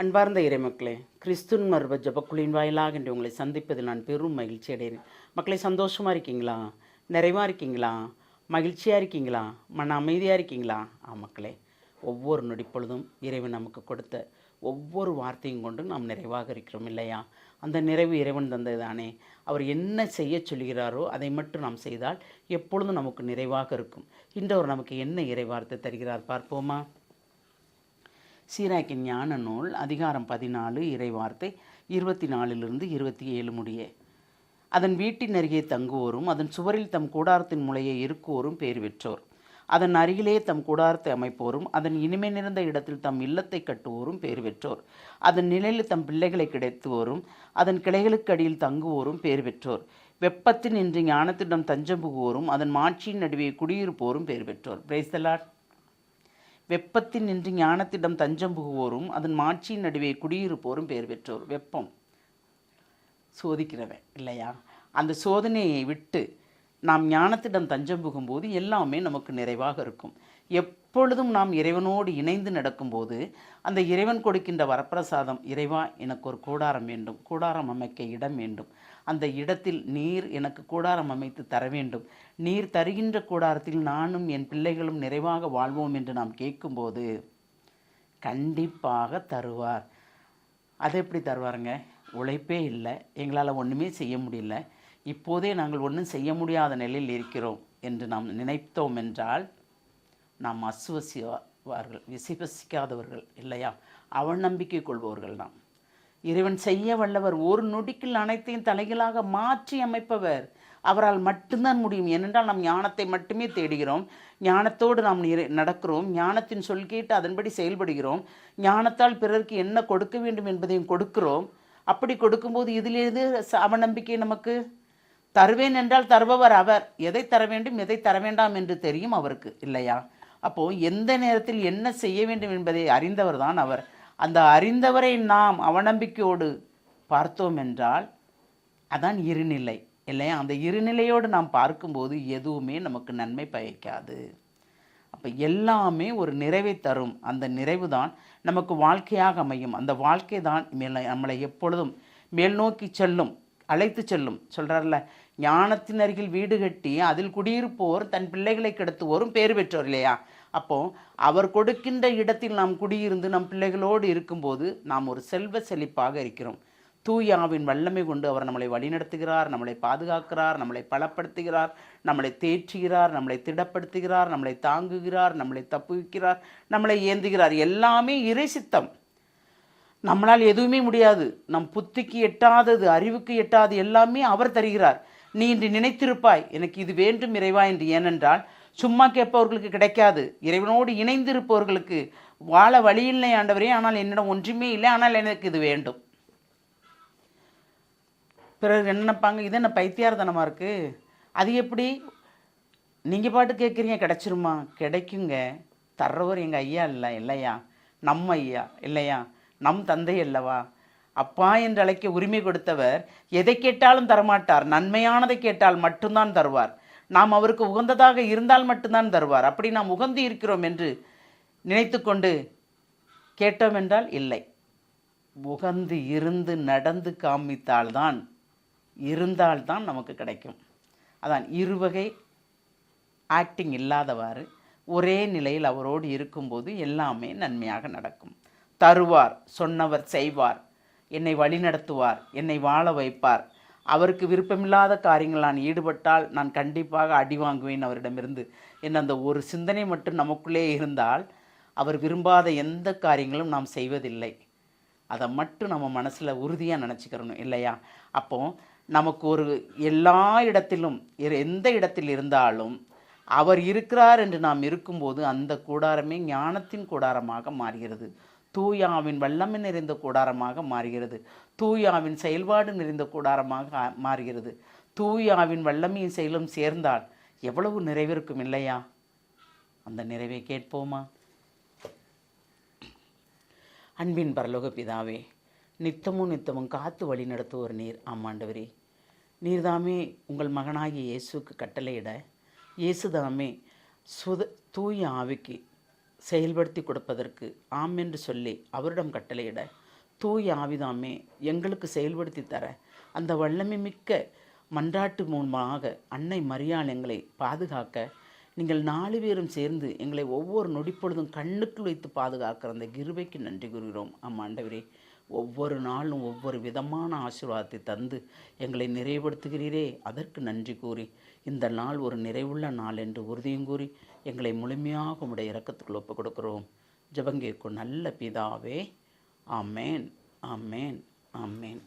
அன்பார்ந்த இறைமக்களே, கிறிஸ்துவின் மர்வ ஜபக்குழியின் வாயிலாக இன்று உங்களை சந்திப்பதில் நான் பெரும் மகிழ்ச்சி அடைகிறேன். மக்களை, சந்தோஷமாக இருக்கீங்களா? நிறைவாக இருக்கீங்களா? மகிழ்ச்சியாக இருக்கீங்களா? மன அமைதியாக இருக்கீங்களா? மக்களே, ஒவ்வொரு நொடிப்பொழுதும் இறைவன் நமக்கு கொடுத்த ஒவ்வொரு வார்த்தையும் கொண்டு நாம் நிறைவாக இருக்கிறோம் இல்லையா? அந்த நிறைவு இறைவன் தந்தது தானே. அவர் என்ன செய்ய சொல்கிறாரோ அதை மட்டும் நாம் செய்தால் எப்பொழுதும் நமக்கு நிறைவாக இருக்கும். இன்று அவர் நமக்கு என்ன இறைவார்த்தை தருகிறார் பார்ப்போமா? சீராக்கின் ஞான நூல் அதிகாரம் 14 இறைவார்த்தை 24 27 முடிய. அதன் வீட்டின் அருகே தங்குவோரும் அதன் சுவரில் தம் கூடாரத்தின் முளையை இருக்குவோரும் பேர் பெற்றோர். அதன் அருகிலே தம் கூடாரத்தை அமைப்போரும் அதன் இனிமை நிறைந்த இடத்தில் தம் இல்லத்தை கட்டுவோரும் பேர் பெற்றோர். அதன் நிலையில் தம் பிள்ளைகளை கிடைத்துவோரும் அதன் கிளைகளுக்கு அடியில் தங்குவோரும் பேர் பெற்றோர். வெப்பத்தின் இன்றி ஞானத்திடம் தஞ்சம் புகுவோரும் அதன் மாட்சியின் நடுவே குடியிருப்போரும் பேர் பெற்றோர். Praise the Lord. வெப்பத்தின் நின்று ஞானத்திடம் தஞ்சம் புகுவோரும் அதன் மாட்சியின் நடுவே குடியிருப்போரும் பேர் பெற்றோர். வெப்பம் சோதிக்கிறவன் இல்லையா? அந்த சோதனையை விட்டு நாம் ஞானத்திடம் தஞ்சம் புகும்போது எல்லாமே நமக்கு நிறைவாக இருக்கும். எப்பொழுதும் நாம் இறைவனோடு இணைந்து நடக்கும்போது அந்த இறைவன் கொடுக்கின்ற வரப்பிரசாதம், இறைவா எனக்கு ஒரு கூடாரம் வேண்டும், கூடாரம் அமைக்க இடம் வேண்டும், அந்த இடத்தில் நீர் எனக்கு கூடாரம் அமைத்து தர வேண்டும், நீர் தருகின்ற கூடாரத்தில் நானும் என் பிள்ளைகளும் நிறைவாக வாழ்வோம் என்று நாம் கேட்கும்போது கண்டிப்பாக தருவார். அது எப்படி தருவாருங்க? உழைப்பே இல்லை, எங்களால் ஒன்றுமே செய்ய முடியல, இப்போதே நாங்கள் ஒன்றும் செய்ய முடியாத நிலையில் இருக்கிறோம் என்று நாம் நினைத்தோம் என்றால் நாம் விசுவசிக்காதவர்கள் இல்லையா? அவன் நம்பிக்கை கொள்பவர்கள் நாம். இறைவன் செய்ய வல்லவர், ஒரு நொடிக்கில் அனைத்தையும் தலைகளாக மாற்றி அமைப்பவர். அவரால் மட்டும்தான் முடியும். ஏனென்றால் நாம் ஞானத்தை மட்டுமே தேடுகிறோம், ஞானத்தோடு நாம் நடக்கிறோம், ஞானத்தின் சொல் கேட்டு அதன்படி செயல்படுகிறோம், ஞானத்தால் பிறருக்கு என்ன கொடுக்க வேண்டும் என்பதையும் கொடுக்கிறோம். அப்படி கொடுக்கும்போது இதிலிருந்து அவநம்பிக்கை நமக்கு? தருவேன் என்றால் தருபவர் அவர். எதை தர வேண்டும் எதை தர வேண்டாம் என்று தெரியும் அவருக்கு இல்லையா? அப்போது எந்த நேரத்தில் என்ன செய்ய வேண்டும் என்பதை அறிந்தவர் தான் அவர். அந்த அறிந்தவரை நாம் அவநம்பிக்கையோடு பார்த்தோம் என்றால் அதான் இருநிலை இல்லையா? அந்த இருநிலையோடு நாம் பார்க்கும்போது எதுவுமே நமக்கு நன்மை பயக்காது. அப்போ எல்லாமே ஒரு நிறைவை தரும். அந்த நிறைவு தான் நமக்கு வாழ்க்கையாக அமையும். அந்த வாழ்க்கை தான் நம்மளை எப்பொழுதும் மேல் நோக்கி செல்லும், அழைத்து செல்லும். சொல்கிறார்ல, ஞானத்தின் அருகில் வீடு கட்டி அதில் குடியிருப்போர் தன் பிள்ளைகளை கெடுத்துவோரும் பேர் பெற்றோர் இல்லையா? அப்போது அவர் கொடுக்கின்ற இடத்தில் நாம் குடியிருந்து நம் பிள்ளைகளோடு இருக்கும்போது நாம் ஒரு செல்வ செழிப்பாக இருக்கிறோம். தூயாவின் வல்லமை கொண்டு அவர் நம்மளை வழிநடத்துகிறார், நம்மளை பாதுகாக்கிறார், நம்மளை பலப்படுத்துகிறார், நம்மளை தேற்றுகிறார், நம்மளை திடப்படுத்துகிறார், நம்மளை தாங்குகிறார், நம்மளை தப்புவிக்கிறார், நம்மளை ஏந்துகிறார். எல்லாமே இறை சித்தம். நம்மளால் எதுவுமே முடியாது, நம் புத்திக்கு எட்டாதது, அறிவுக்கு எட்டாது எல்லாமே அவர் தருகிறார். நீ இன்று நினைத்திருப்பாய், எனக்கு இது வேண்டும் இறைவா என்று. ஏனென்றால் சும்மா கேட்பவர்களுக்கு கிடைக்காது. இறைவனோடு இணைந்திருப்பவர்களுக்கு வாழ வழி இல்லை ஆண்டவரே, ஆனால் என்னிடம் ஒன்றுமே இல்லை, ஆனால் எனக்கு இது வேண்டும். பிறகு என்ன நினைப்பாங்க? இது என்ன பைத்தியார்த்தனமாக இருக்குது, அது எப்படி நீங்கள் பாட்டு கேட்குறீங்க, கிடைச்சிருமா? கிடைக்குங்க. தர்றவர் எங்கள் ஐயா இல்லை இல்லையா? நம்ம ஐயா இல்லையா? நம் தந்தை அல்லவா? அப்பா என்று அழைக்க உரிமை கொடுத்தவர் எதை கேட்டாலும் தரமாட்டார், நன்மையானதை கேட்டால் மட்டும்தான் தருவார். நாம் அவருக்கு உகந்ததாக இருந்தால் மட்டும்தான் தருவார். அப்படி நாம் உகந்து இருக்கிறோம் என்று நினைத்து கொண்டு கேட்டோம் என்றால் இல்லை. உகந்து இருந்து நடந்து காமித்தால்தான், இருந்தால்தான் நமக்கு கிடைக்கும். அதான் இருவகை ஆக்டிங் இல்லாதவாறு ஒரே நிலையில் அவரோடு இருக்கும்போது எல்லாமே நன்மையாக நடக்கும். தருவார், சொன்னவர் செய்வார், என்னை வழிநடத்துவார், என்னை வாழ வைப்பார். அவருக்கு விருப்பமில்லாத காரியங்கள் நான் ஈடுபட்டால் நான் கண்டிப்பாக அடி வாங்குவேன் அவரிடமிருந்து என்ற அந்த ஒரு சிந்தனை மட்டும் நமக்குள்ளே இருந்தால் அவர் விரும்பாத எந்த காரியங்களும் நாம் செய்வதில்லை. அதை மட்டும் நம்ம மனசில் உறுதியாக நினச்சிக்கிறணும் இல்லையா? அப்போது நமக்கு ஒரு எல்லா இடத்திலும் எந்த இடத்தில் இருந்தாலும் அவர் இருக்கிறார் என்று நாம் இருக்கும்போது அந்த கூடாரமே ஞானத்தின் கூடாரமாக மாறுகிறது, தூயாவின் வல்லமை நிறைந்த கூடாரமாக மாறுகிறது, தூயாவின் செயல்பாடு நிறைந்த கூடாரமாக மாறுகிறது. தூயாவின் வல்லமையின் செயலும் சேர்ந்தால் எவ்வளவு நிறைவிருக்கும் இல்லையா? அந்த நிறைவை கேட்போமா? அன்பின் பரலோக பிதாவே, நித்தமும் காத்து வழி நடத்துவோர் நீர். ஆமாண்டவரே, நீர்தாமே உங்கள் மகனாகிய இயேசுக்கு கட்டளையிட, இயேசுதாமே தூய ஆவிக்கு செயல்படுத்தி கொடுப்பதற்கு ஆம் என்று சொல்லி அவரிடம் கட்டளையிட தூய ஆவிதாமே எங்களுக்கு செயல்படுத்தி தர அந்த வல்லமை மிக்க மன்றாட்டு மூலமாக அன்னை மரியாள் எங்களை பாதுகாக்க நீங்கள் 4 பேரும் சேர்ந்து எங்களை ஒவ்வொரு நொடிப்பொழுதும் கண்ணுக்குள் வைத்து பாதுகாக்கிற அந்த கிருபைக்கு நன்றி கூறுகிறோம். ஆண்டவரே, ஒவ்வொரு நாளும் ஒவ்வொரு விதமான ஆசீர்வாதத்தை தந்து எங்களை நிறைவுபடுத்துகிறீரே, அதற்கு நன்றி கூறி இந்த நாள் ஒரு நிறைவுள்ள நாள் என்று உறுதியும் கூறி எங்களை முழுமையாக உம்முடைய இரக்கத்துக்குள் ஒப்புக் கொடுக்கிறோம். ஜெபங்கேற்கும் நல்ல பிதாவே, ஆமேன், ஆமேன், ஆமேன்.